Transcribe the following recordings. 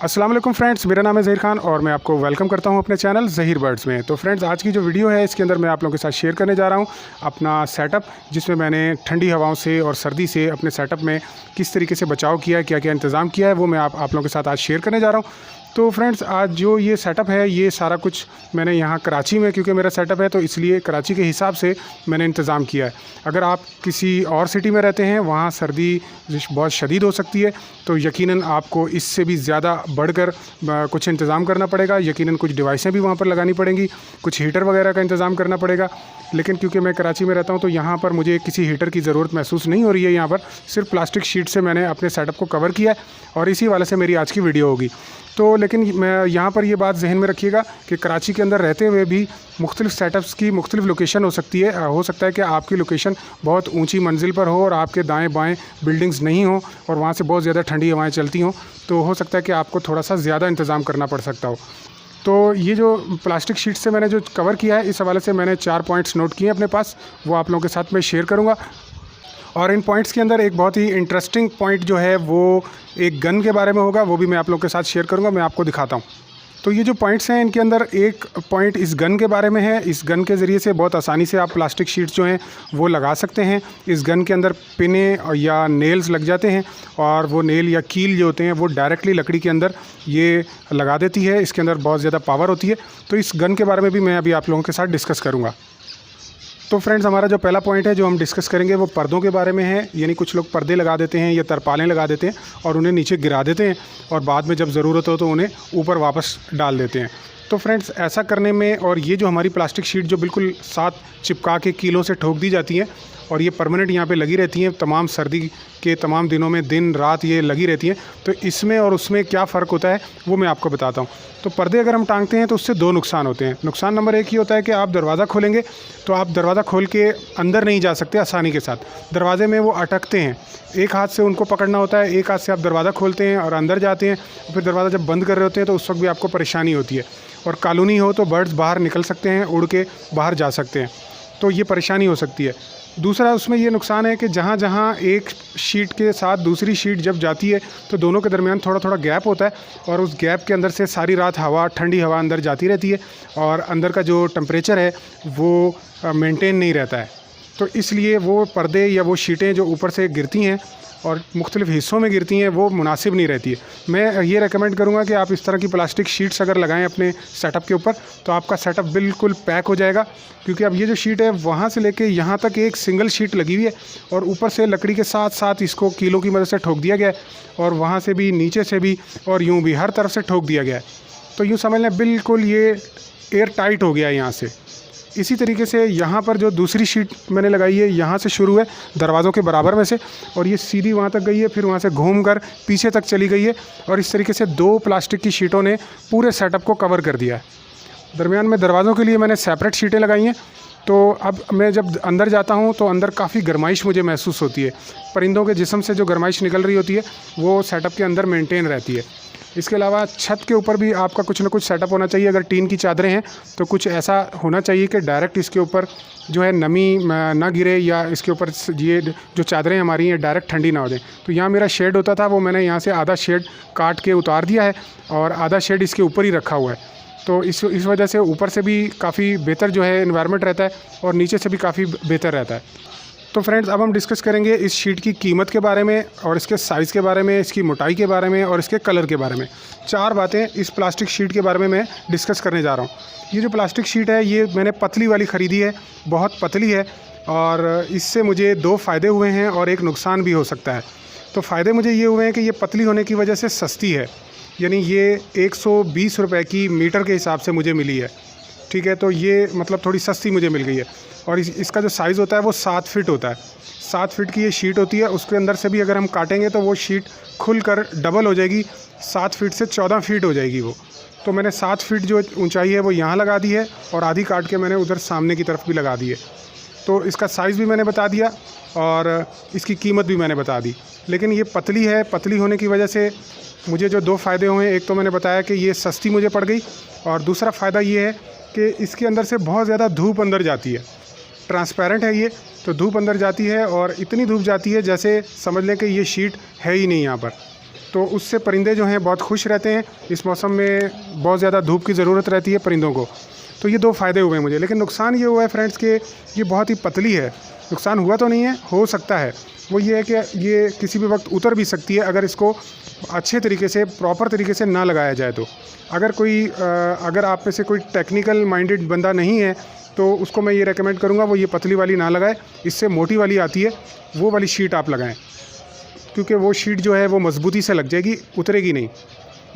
अस्सलाम वालेकुम फ्रेंड्स, मेरा नाम है ज़हीर खान और मैं आपको वेलकम करता हूं अपने चैनल ज़हीर बर्ड्स में। तो फ्रेंड्स, आज की जो वीडियो है इसके अंदर मैं आप लोगों के साथ शेयर करने जा रहा हूं अपना सेटअप, जिसमें मैंने ठंडी हवाओं से और सर्दी से अपने सेटअप में किस तरीके से बचाव किया है, क्या क्या इंतज़ाम किया है, वो मैं आप लोगों के साथ आज शेयर करने जा रहा हूँ। तो फ्रेंड्स, आज जो ये सेटअप है ये सारा कुछ मैंने यहाँ कराची में, क्योंकि मेरा सेटअप है तो इसलिए कराची के हिसाब से मैंने इंतज़ाम किया है। अगर आप किसी और सिटी में रहते हैं, वहाँ सर्दी बहुत शदीद हो सकती है, तो यकीनन आपको इससे भी ज़्यादा बढ़कर कुछ इंतज़ाम करना पड़ेगा। यकीनन कुछ डिवाइसें भी वहाँ पर लगानी पड़ेंगी, कुछ हीटर वगैरह का इंतज़ाम करना पड़ेगा। लेकिन क्योंकि मैं कराची में रहता हूँ तो यहाँ पर मुझे किसी हीटर की ज़रूरत महसूस नहीं हो रही है। यहाँ पर सिर्फ प्लास्टिक शीट से मैंने अपने सेटअप को कवर किया है और इसी वाले से मेरी आज की वीडियो होगी। तो लेकिन मैं यहाँ पर ये बात जहन में रखिएगा कि कराची के अंदर रहते हुए भी मुख्तलिफ़ सेटअप्स की मुख्तलिफ़ लोकेशन हो सकती है। हो सकता है कि आपकी लोकेशन बहुत ऊंची मंजिल पर हो और आपके दाएं बाएं बिल्डिंग्स नहीं हो और वहाँ से बहुत ज़्यादा ठंडी हवाएं चलती हों, तो हो सकता है कि आपको थोड़ा सा ज़्यादा इंतज़ाम करना पड़ सकता हो। तो ये जो प्लास्टिक शीट से मैंने जो कवर किया है, इस हवाले से मैंने 4 पॉइंट्स नोट किए हैं अपने पास, वो आप लोगों के साथ मैं शेयर करूँगा। और इन पॉइंट्स के अंदर एक बहुत ही इंटरेस्टिंग पॉइंट जो है वो एक गन के बारे में होगा, वो भी मैं आप लोगों के साथ शेयर करूँगा। मैं आपको दिखाता हूँ। तो ये जो पॉइंट्स हैं, इनके अंदर एक पॉइंट इस गन के बारे में है। इस गन के ज़रिए से बहुत आसानी से आप प्लास्टिक शीट्स जो हैं वो लगा सकते हैं। इस गन के अंदर पिने या नेल्स लग जाते हैं और वो नेल या कील जो होते हैं वो डायरेक्टली लकड़ी के अंदर ये लगा देती है। इसके अंदर बहुत ज़्यादा पावर होती है। तो इस गन के बारे में भी मैं अभी आप लोगों के साथ डिस्कस करूँगा। तो फ्रेंड्स, हमारा जो पहला पॉइंट है जो हम डिस्कस करेंगे वो पर्दों के बारे में है। यानी कुछ लोग पर्दे लगा देते हैं या तरपालें लगा देते हैं और उन्हें नीचे गिरा देते हैं और बाद में जब ज़रूरत हो तो उन्हें ऊपर वापस डाल देते हैं। तो फ्रेंड्स, ऐसा करने में, और ये जो हमारी प्लास्टिक शीट जो बिल्कुल साथ चिपका के कीलों से ठोक दी जाती है और ये परमानेंट यहाँ पे लगी रहती हैं तमाम सर्दी के तमाम दिनों में, दिन रात ये लगी रहती हैं। तो इसमें और उसमें क्या फ़र्क होता है वो मैं आपको बताता हूँ। तो पर्दे अगर हम टांगते हैं तो उससे 2 नुकसान होते हैं। नुकसान नंबर 1 ये होता है कि आप दरवाज़ा खोलेंगे तो आप दरवाज़ा खोल के अंदर नहीं जा सकते आसानी के साथ। दरवाजे में वो अटकते हैं, एक हाथ से उनको पकड़ना होता है, एक हाथ से आप दरवाज़ा खोलते हैं और अंदर जाते हैं। फिर दरवाज़ा जब बंद कर रहे होते हैं तो उस वक्त भी आपको परेशानी होती है। और कॉलोनी हो तो बर्ड्स बाहर निकल सकते हैं, उड़ के बाहर जा सकते हैं, तो ये परेशानी हो सकती है। दूसरा उसमें ये नुकसान है कि जहाँ जहाँ एक शीट के साथ दूसरी शीट जब जाती है तो दोनों के दरमियान थोड़ा थोड़ा गैप होता है और उस गैप के अंदर से सारी रात हवा, ठंडी हवा अंदर जाती रहती है और अंदर का जो टेम्परेचर है वो मेंटेन नहीं रहता है। तो इसलिए वो पर्दे या वो शीटें जो ऊपर से गिरती हैं और मुख्तलिफ़ हिस्सों में गिरती हैं वो मुनासिब नहीं रहती है। मैं ये रेकमेंड करूँगा कि आप इस तरह की प्लास्टिक शीट्स अगर लगाएं अपने सेटअप के ऊपर तो आपका सेटअप बिल्कुल पैक हो जाएगा। क्योंकि अब ये जो शीट है वहाँ से लेके यहाँ तक एक सिंगल शीट लगी हुई है और ऊपर से लकड़ी के साथ साथ इसको कीलों की मदद से ठोक दिया गया है और वहाँ से भी, नीचे से भी और यूँ भी हर तरफ से ठोक दिया गया है। तो यूँ समझ लें बिल्कुल ये एयर टाइट हो गया है यहाँ से। इसी तरीके से यहाँ पर जो दूसरी शीट मैंने लगाई है, यहाँ से शुरू है दरवाज़ों के बराबर में से और ये सीधी वहाँ तक गई है, फिर वहाँ से घूमकर पीछे तक चली गई है और इस तरीके से 2 प्लास्टिक की शीटों ने पूरे सेटअप को कवर कर दिया है। दरमियान में दरवाज़ों के लिए मैंने सेपरेट शीटें लगाई हैं। तो अब मैं जब अंदर जाता हूँ तो अंदर काफ़ी गर्माइश मुझे महसूस होती है। परिंदों के जिस्म से जो गर्माइश निकल रही होती है वो सेटअप के अंदर मेंटेन रहती है। इसके अलावा छत के ऊपर भी आपका कुछ ना कुछ सेटअप होना चाहिए। अगर टीन की चादरें हैं तो कुछ ऐसा होना चाहिए कि डायरेक्ट इसके ऊपर जो है नमी ना गिरे या इसके ऊपर ये जो चादरें हमारी हैं डायरेक्ट ठंडी ना हो जाए। तो यहाँ मेरा शेड होता था, वो मैंने यहाँ से आधा शेड काट के उतार दिया है और आधा शेड इसके ऊपर ही रखा हुआ है। तो इस वजह से ऊपर से भी काफ़ी बेहतर जो है एनवायरनमेंट रहता है और नीचे से भी काफ़ी बेहतर रहता है। तो फ्रेंड्स, अब हम डिस्कस करेंगे इस शीट की कीमत के बारे में और इसके साइज़ के बारे में, इसकी मोटाई के बारे में और इसके कलर के बारे में। 4 बातें इस प्लास्टिक शीट के बारे में मैं डिस्कस करने जा रहा हूँ। ये जो प्लास्टिक शीट है ये मैंने पतली वाली ख़रीदी है, बहुत पतली है और इससे मुझे 2 फ़ायदे हुए हैं और एक नुकसान भी हो सकता है। तो फ़ायदे मुझे ये हुए हैं कि ये पतली होने की वजह से सस्ती है। यानी ये 120 रुपये की मीटर के हिसाब से मुझे मिली है। ठीक है, तो ये मतलब थोड़ी सस्ती मुझे मिल गई है। और इसका जो साइज़ होता है वो 7 फीट होता है। 7 फीट की ये शीट होती है। उसके अंदर से भी अगर हम काटेंगे तो वो शीट खुलकर डबल हो जाएगी, 7 फीट से 14 फीट हो जाएगी वो। तो मैंने 7 फीट जो ऊंचाई है वो यहाँ लगा दी है और आधी काट के मैंने उधर सामने की तरफ भी लगा दी है। तो इसका साइज़ भी मैंने बता दिया और इसकी कीमत भी मैंने बता दी। लेकिन ये पतली है, पतली होने की वजह से मुझे जो 2 फ़ायदे हुए, एक तो मैंने बताया कि ये सस्ती मुझे पड़ गई और दूसरा फ़ायदा ये है कि इसके अंदर से बहुत ज़्यादा धूप अंदर जाती है। ट्रांसपेरेंट है ये, तो धूप अंदर जाती है और इतनी धूप जाती है जैसे समझ लें कि ये शीट है ही नहीं यहाँ पर। तो उससे परिंदे जो हैं बहुत खुश रहते हैं। इस मौसम में बहुत ज़्यादा धूप की ज़रूरत रहती है परिंदों को। तो ये 2 फ़ायदे हुए मुझे। लेकिन नुकसान ये हुआ है फ्रेंड्स कि ये बहुत ही पतली है। नुकसान हुआ तो नहीं है, हो सकता है। वो ये है कि ये किसी भी वक्त उतर भी सकती है अगर इसको अच्छे तरीके से, प्रॉपर तरीके से ना लगाया जाए तो। अगर आप में से कोई टेक्निकल माइंडेड बंदा नहीं है तो उसको मैं ये रेकमेंड करूँगा वो ये पतली वाली ना लगाए। इससे मोटी वाली आती है, वो वाली शीट आप लगाएं, क्योंकि वो शीट जो है वो मजबूती से लग जाएगी, उतरेगी नहीं,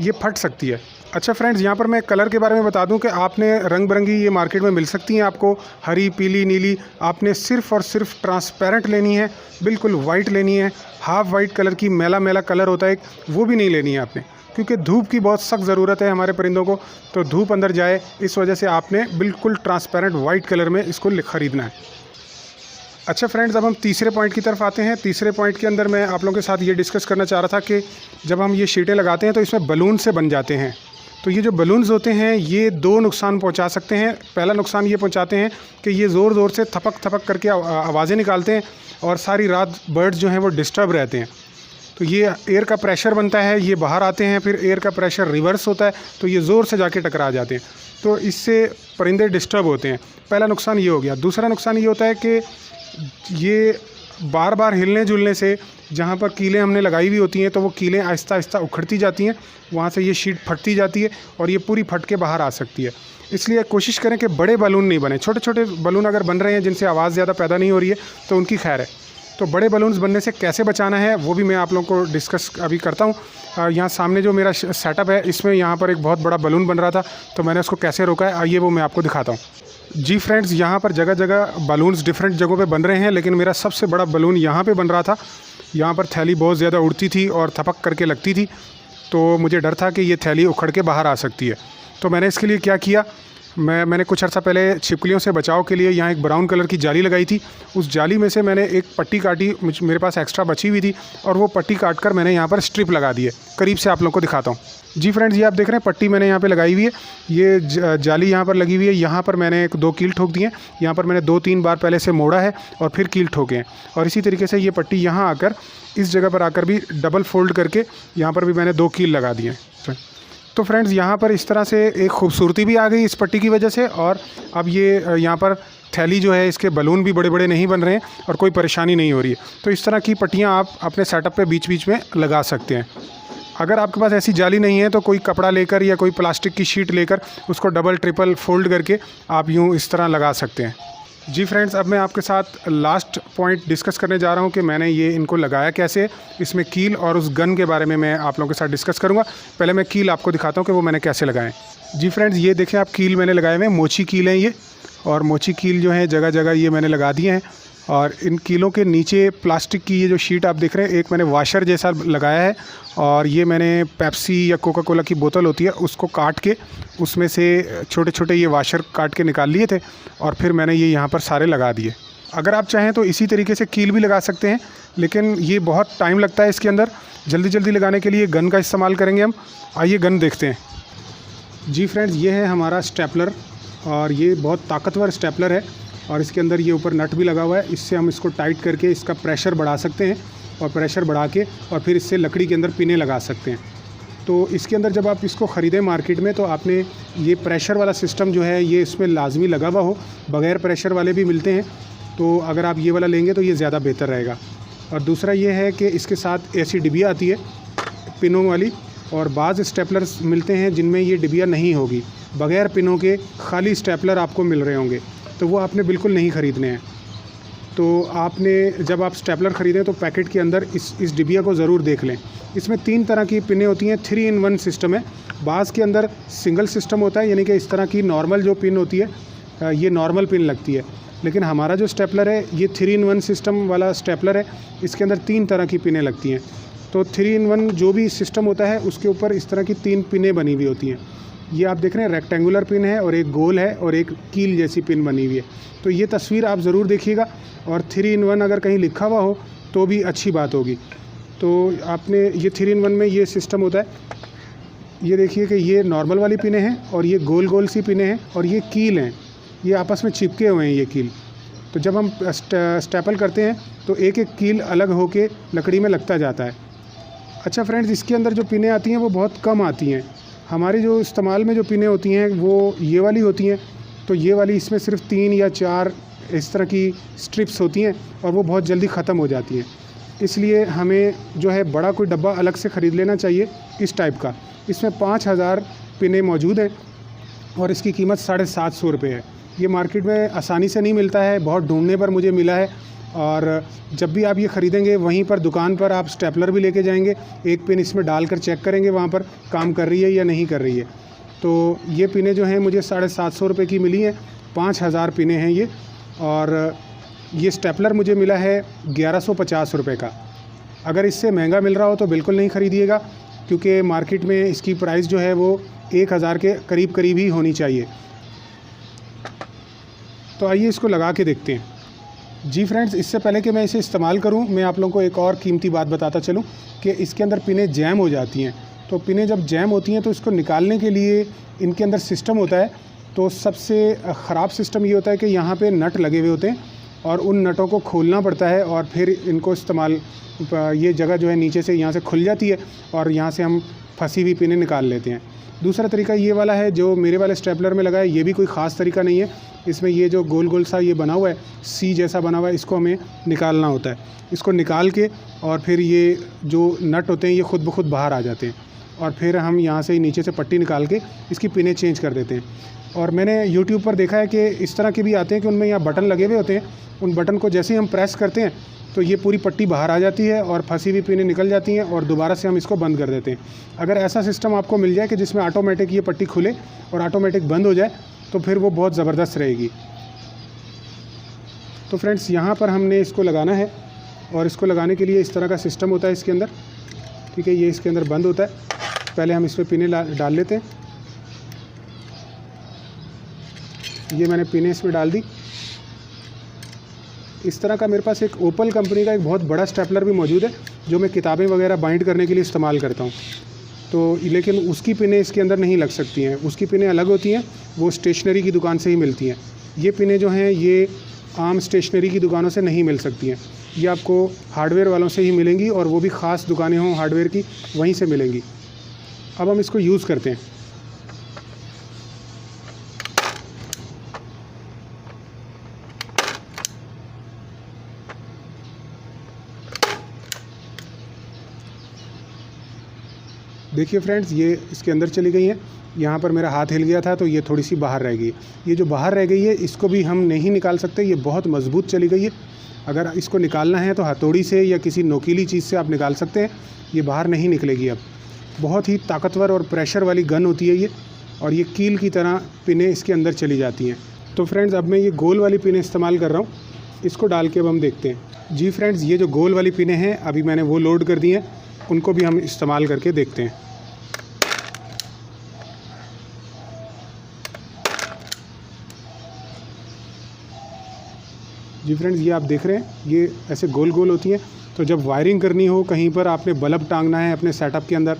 ये फट सकती है। अच्छा फ्रेंड्स, यहाँ पर मैं कलर के बारे में बता दूं कि आपने रंग बिरंगी ये मार्केट में मिल सकती हैं आपको, हरी, पीली, नीली। आपने सिर्फ़ और सिर्फ ट्रांसपेरेंट लेनी है, बिल्कुल वाइट लेनी है। हाफ वाइट कलर की मैला मैला कलर होता है एक, वो भी नहीं लेनी है आपने, क्योंकि धूप की बहुत सख्त ज़रूरत है हमारे परिंदों को, तो धूप अंदर जाए इस वजह से आपने बिल्कुल ट्रांसपेरेंट वाइट कलर में इसको ख़रीदना है। अच्छा फ्रेंड्स, अब हम तीसरे पॉइंट की तरफ आते हैं। तीसरे पॉइंट के अंदर मैं आप लोगों के साथ ये डिस्कस करना चाह रहा था कि जब हम ये शीटें लगाते हैं तो इसमें बलून से बन जाते हैं। तो ये जो बलून्स होते हैं ये 2 नुकसान पहुंचा सकते हैं। पहला नुकसान ये पहुंचाते हैं कि ये ज़ोर ज़ोर से थपक थपक करके आवाज़ें निकालते हैं और सारी रात बर्ड्स जो हैं वो डिस्टर्ब रहते हैं। तो ये एयर का प्रेशर बनता है, ये बाहर आते हैं, फिर एयर का प्रेशर रिवर्स होता है तो ये ज़ोर से जाके टकरा जाते हैं, तो इससे परिंदे डिस्टर्ब होते हैं। पहला नुकसान ये हो गया। दूसरा नुकसान ये होता है कि ये बार बार हिलने जुलने से जहाँ पर कीलें हमने लगाई हुई होती हैं तो वो कीलें आहिस्ता आहिस्ता उखड़ती जाती हैं, वहाँ से ये शीट फटती जाती है और ये पूरी फट के बाहर आ सकती है। इसलिए कोशिश करें कि बड़े बलून नहीं बने। छोटे छोटे बलून अगर बन रहे हैं जिनसे आवाज़ ज़्यादा पैदा नहीं हो रही है तो उनकी खैर है। तो बड़े बलून्स बनने से कैसे बचाना है वो भी मैं आप लोगों को डिस्कस अभी करता हूँ। यहाँ सामने जो मेरा सेटअप है इसमें यहाँ पर एक बहुत बड़ा बलून बन रहा था, तो मैंने उसको कैसे रोका है आइए वो मैं आपको दिखाता हूँ। जी फ्रेंड्स, यहाँ पर जगह जगह बलून्स डिफरेंट जगहों पे बन रहे हैं, लेकिन मेरा सबसे बड़ा बलून यहाँ पे बन रहा था। यहाँ पर थैली बहुत ज़्यादा उड़ती थी और थपक करके लगती थी, तो मुझे डर था कि ये थैली उखड़ के बाहर आ सकती है। तो मैंने इसके लिए क्या किया, मैंने कुछ अर्सा पहले छिपकलियों से बचाव के लिए यहाँ एक ब्राउन कलर की जाली लगाई थी। उस जाली में से मैंने एक पट्टी काटी, मेरे पास एक्स्ट्रा बची हुई थी, और वो पट्टी काट कर मैंने यहाँ पर स्ट्रिप लगा दी है। करीब से आप लोगों को दिखाता हूँ। जी फ्रेंड्स, ये आप देख रहे हैं पट्टी मैंने यहाँ पे लगाई हुई है, ये जाली यहाँ पर लगी हुई है। यहाँ पर मैंने 2 कील ठोक दिए हैं। यहाँ पर मैंने 2-3 बार पहले से मोड़ा है और फिर कील ठोके हैं, और इसी तरीके से ये पट्टी यहाँ आकर इस जगह पर आकर भी डबल फोल्ड करके यहाँ पर भी मैंने 2 कील लगा दिए हैं। तो फ्रेंड्स, यहाँ पर इस तरह से एक खूबसूरती भी आ गई इस पट्टी की वजह से, और अब ये यहाँ पर थैली जो है इसके बलून भी बड़े बड़े नहीं बन रहे हैं और कोई परेशानी नहीं हो रही है। तो इस तरह की पट्टियाँ आप अपने सेटअप पे बीच बीच में लगा सकते हैं। अगर आपके पास ऐसी जाली नहीं है तो कोई कपड़ा लेकर या कोई प्लास्टिक की शीट लेकर उसको डबल ट्रिपल फोल्ड करके आप यूँ इस तरह लगा सकते हैं। जी फ्रेंड्स, अब मैं आपके साथ लास्ट पॉइंट डिस्कस करने जा रहा हूँ कि मैंने ये इनको लगाया कैसे। इसमें कील और उस गन के बारे में मैं आप लोगों के साथ डिस्कस करूँगा। पहले मैं कील आपको दिखाता हूँ कि वो मैंने कैसे लगाए। जी फ्रेंड्स, ये देखें आप, कील मैंने लगाए हुए हैं, मोची कील हैं ये, और मोची कील जो है जगह जगह ये मैंने लगा दिए हैं। और इन कीलों के नीचे प्लास्टिक की ये जो शीट आप देख रहे हैं, एक मैंने वाशर जैसा लगाया है, और ये मैंने पेप्सी या कोका कोला की बोतल होती है उसको काट के उसमें से छोटे छोटे ये वाशर काट के निकाल लिए थे, और फिर मैंने ये यहाँ पर सारे लगा दिए। अगर आप चाहें तो इसी तरीके से कील भी लगा सकते हैं, लेकिन ये बहुत टाइम लगता है इसके अंदर। जल्दी जल्दी लगाने के लिए गन का इस्तेमाल करेंगे हम। आइए गन देखते हैं। जी फ्रेंड्स, ये है हमारा स्टेपलर, और ये बहुत ताकतवर स्टेपलर है, और इसके अंदर ये ऊपर नट भी लगा हुआ है। इससे हम इसको टाइट करके इसका प्रेशर बढ़ा सकते हैं, और प्रेशर बढ़ा के और फिर इससे लकड़ी के अंदर पिनें लगा सकते हैं। तो इसके अंदर जब आप इसको ख़रीदें मार्केट में तो आपने ये प्रेशर वाला सिस्टम जो है ये इसमें लाजमी लगा हुआ हो। बग़ैर प्रेशर वाले भी मिलते हैं, तो अगर आप ये वाला लेंगे तो ये ज़्यादा बेहतर रहेगा। और दूसरा ये है कि इसके साथ ऐसी डिबिया आती है पिनों वाली, और बाज़ स्टेपलर्स मिलते हैं जिनमें ये डिबिया नहीं होगी, बग़ैर पिनों के खाली स्टेपलर आपको मिल रहे होंगे, तो वो आपने बिल्कुल नहीं ख़रीदने हैं। तो आपने जब आप स्टेपलर ख़रीदें तो पैकेट के अंदर इस डिबिया को ज़रूर देख लें। इसमें 3 तरह की पिनें होती हैं, 3-in-1 सिस्टम है। बाज़ के अंदर सिंगल सिस्टम होता है, यानी कि इस तरह की नॉर्मल जो पिन होती है ये नॉर्मल पिन लगती है, लेकिन हमारा जो स्टेपलर है ये 3-in-1 सिस्टम वाला स्टेपलर है। इसके अंदर 3 तरह की पिनें लगती हैं। तो 3-in-1 जो भी सिस्टम होता है उसके ऊपर इस तरह की 3 पिनें बनी हुई होती हैं। ये आप देख रहे हैं रेक्टेंगुलर पिन है, और एक गोल है, और एक कील जैसी पिन बनी हुई है। तो ये तस्वीर आप ज़रूर देखिएगा, और 3-in-1 अगर कहीं लिखा हुआ हो तो भी अच्छी बात होगी। तो आपने ये 3-in-1 में ये सिस्टम होता है। ये देखिए कि ये नॉर्मल वाली पिनें हैं, और ये गोल गोल सी पिनें हैं, और ये कील हैं, ये आपस में चिपके हुए हैं ये कील। तो जब हम स्टेपल करते हैं तो एक एक कील अलग होके लकड़ी में लगता जाता है। अच्छा फ्रेंड्स, इसके अंदर जो पिनें आती हैं वो बहुत कम आती हैं। हमारी जो इस्तेमाल में जो पिनें होती हैं वो ये वाली होती हैं। तो ये वाली इसमें सिर्फ 3 या 4 इस तरह की स्ट्रिप्स होती हैं और वो बहुत जल्दी ख़त्म हो जाती हैं। इसलिए हमें जो है बड़ा कोई डब्बा अलग से ख़रीद लेना चाहिए इस टाइप का। इसमें 5000 पिनें मौजूद हैं और इसकी कीमत 750 रुपये है। ये मार्केट में आसानी से नहीं मिलता है, बहुत ढूंढने पर मुझे मिला है। और जब भी आप ये ख़रीदेंगे वहीं पर दुकान पर आप स्टेपलर भी लेके जाएंगे, एक पिन इसमें डालकर चेक करेंगे वहाँ पर काम कर रही है या नहीं कर रही है। तो ये पिनें जो हैं मुझे 750 रुपये की मिली हैं। 5000 पिनें हैं ये। और ये स्टेपलर मुझे मिला है 1150 रुपये का। अगर इससे महंगा मिल रहा हो तो बिल्कुल नहीं ख़रीदिएगा, क्योंकि मार्केट में इसकी प्राइस जो है वो 1000 के करीब ही होनी चाहिए। तो आइए इसको लगा के देखते हैं। जी फ्रेंड्स, इससे पहले कि मैं इसे इस्तेमाल करूं, मैं आप लोगों को एक और कीमती बात बताता चलूं कि इसके अंदर पिनें जैम हो जाती हैं। तो पिनें जब जैम होती हैं तो इसको निकालने के लिए इनके अंदर सिस्टम होता है। तो सबसे ख़राब सिस्टम ये होता है कि यहाँ पे नट लगे हुए होते हैं और उन नटों को खोलना पड़ता है और फिर इनको इस्तेमाल, ये जगह जो है नीचे से यहाँ से खुल जाती है और यहाँ से हम फंसी हुई पिनें निकाल लेते हैं। दूसरा तरीका ये वाला है जो मेरे वाले स्टेपलर में लगा है। ये भी कोई ख़ास तरीका नहीं है। इसमें ये जो गोल गोल सा ये बना हुआ है, सी जैसा बना हुआ है, इसको हमें निकालना होता है। इसको निकाल के और फिर ये जो नट होते हैं ये ख़ुद ब खुद बाहर आ जाते हैं और फिर हम यहाँ से नीचे से पट्टी निकाल के इसकी पिनें चेंज कर देते हैं। और मैंने YouTube पर देखा है कि इस तरह के भी आते हैं कि उनमें यहाँ बटन लगे हुए होते हैं। उन बटन को जैसे ही हम प्रेस करते हैं तो ये पूरी पट्टी बाहर आ जाती है और फंसी हुई पिनें निकल जाती हैं और दोबारा से हम इसको बंद कर देते हैं। अगर ऐसा सिस्टम आपको मिल जाए कि जिसमें ऑटोमेटिक ये पट्टी खुले और ऑटोमेटिक बंद हो जाए तो फिर वो बहुत ज़बरदस्त रहेगी। तो फ्रेंड्स, यहाँ पर हमने इसको लगाना है और इसको लगाने के लिए इस तरह का सिस्टम होता है इसके अंदर। ठीक है, ये इसके अंदर बंद होता है। पहले हम इसमें पिनें डाल लेते हैं। ये मैंने पिनें इसमें डाल दी। इस तरह का मेरे पास एक ओपल कंपनी का एक बहुत बड़ा स्टेपलर भी मौजूद है जो मैं किताबें वगैरह बाइंड करने के लिए इस्तेमाल करता हूँ। तो लेकिन उसकी पिनें इसके अंदर नहीं लग सकती हैं, उसकी पिनें अलग होती हैं, वो स्टेशनरी की दुकान से ही मिलती हैं। ये पिनें जो हैं ये आम स्टेशनरी की दुकानों से नहीं मिल सकती हैं, ये आपको हार्डवेयर वालों से ही मिलेंगी और वो भी ख़ास दुकानें हों हार्डवेयर की, वहीं से मिलेंगी। अब हम इसको यूज़ करते हैं। देखिए फ्रेंड्स, ये इसके अंदर चली गई हैं। यहाँ पर मेरा हाथ हिल गया था तो ये थोड़ी सी बाहर रह गई। ये जो बाहर रह गई है इसको भी हम नहीं निकाल सकते, ये बहुत मज़बूत चली गई है। अगर इसको निकालना है तो हथौड़ी से या किसी नोकीली चीज़ से आप निकाल सकते हैं, ये बाहर नहीं निकलेगी। अब बहुत ही ताकतवर और प्रेशर वाली गन होती है ये, और ये कील की तरह पिनें इसके अंदर चली जाती हैं। तो फ्रेंड्स, अब मैं ये गोल वाली पिनें इस्तेमाल कर रहा हूँ, इसको डाल के अब हम देखते हैं। जी फ्रेंड्स, ये जो गोल वाली पिनें हैं अभी मैंने वो लोड कर दी हैं, उनको भी हम इस्तेमाल करके देखते हैं। जी फ्रेंड्स, ये आप देख रहे हैं, ये ऐसे गोल गोल होती हैं। तो जब वायरिंग करनी हो, कहीं पर आपने बल्ब टांगना है अपने सेटअप के अंदर,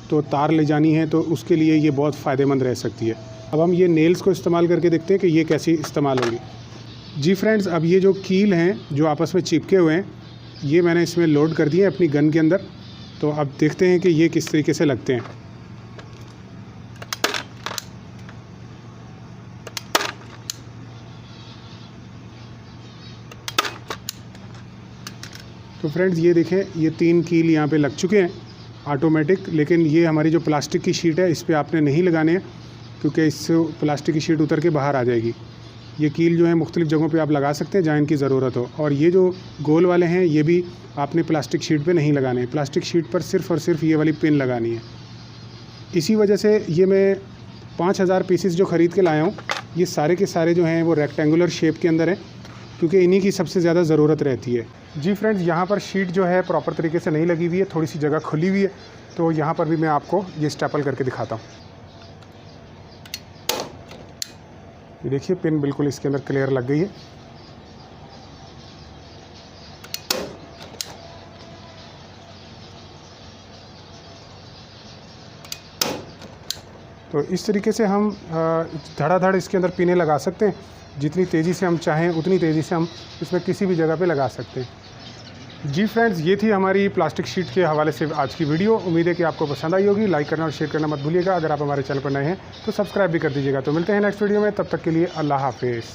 तो तार ले जानी है, तो उसके लिए ये बहुत फ़ायदेमंद रह सकती है। अब हम ये नेल्स को इस्तेमाल करके देखते हैं कि ये कैसी इस्तेमाल होगी। जी फ्रेंड्स, अब ये जो कील हैं जो आपस में चिपके हुए हैं, ये मैंने इसमें लोड कर दिए अपनी गन के अंदर। तो अब देखते हैं कि ये किस तरीके से लगते हैं। तो फ्रेंड्स, ये देखें, ये 3 कील यहाँ पे लग चुके हैं ऑटोमेटिक। लेकिन ये हमारी जो प्लास्टिक की शीट है इस पे आपने नहीं लगाने हैं, क्योंकि इससे प्लास्टिक की शीट उतर के बाहर आ जाएगी। ये कील जो है मुख्तलिफ़ जगहों पे आप लगा सकते हैं जहाँ इनकी ज़रूरत हो। और ये जो गोल वाले हैं ये भी आपने प्लास्टिक शीट पे नहीं लगाने हैं, प्लास्टिक शीट पर सिर्फ़ और सिर्फ ये वाली पिन लगानी है। इसी वजह से ये मैं 5000 पीसेस जो ख़रीद के लाया हूँ, ये सारे के सारे जो हैं वो रेक्टेंगुलर शेप के अंदर हैं, क्योंकि इन्हीं की सबसे ज़्यादा ज़रूरत रहती है। जी फ्रेंड्स, यहाँ पर शीट जो है प्रॉपर तरीके से नहीं लगी हुई है, थोड़ी सी जगह खुली हुई है। तो यहाँ पर भी मैं आपको ये स्टेपल करके दिखाता हूँ। ये देखिए, पिन बिल्कुल इसके अंदर क्लियर लग गई है। तो इस तरीके से हम धड़ाधड़ इसके अंदर पिनें लगा सकते हैं। जितनी तेज़ी से हम चाहें उतनी तेज़ी से हम इसमें किसी भी जगह पे लगा सकते हैं। जी फ्रेंड्स, ये थी हमारी प्लास्टिक शीट के हवाले से आज की वीडियो। उम्मीद है कि आपको पसंद आई होगी। लाइक करना और शेयर करना मत भूलिएगा। अगर आप हमारे चैनल पर नए हैं तो सब्सक्राइब भी कर दीजिएगा। तो मिलते हैं नेक्स्ट वीडियो में, तब तक के लिए अल्लाह हाफिज़।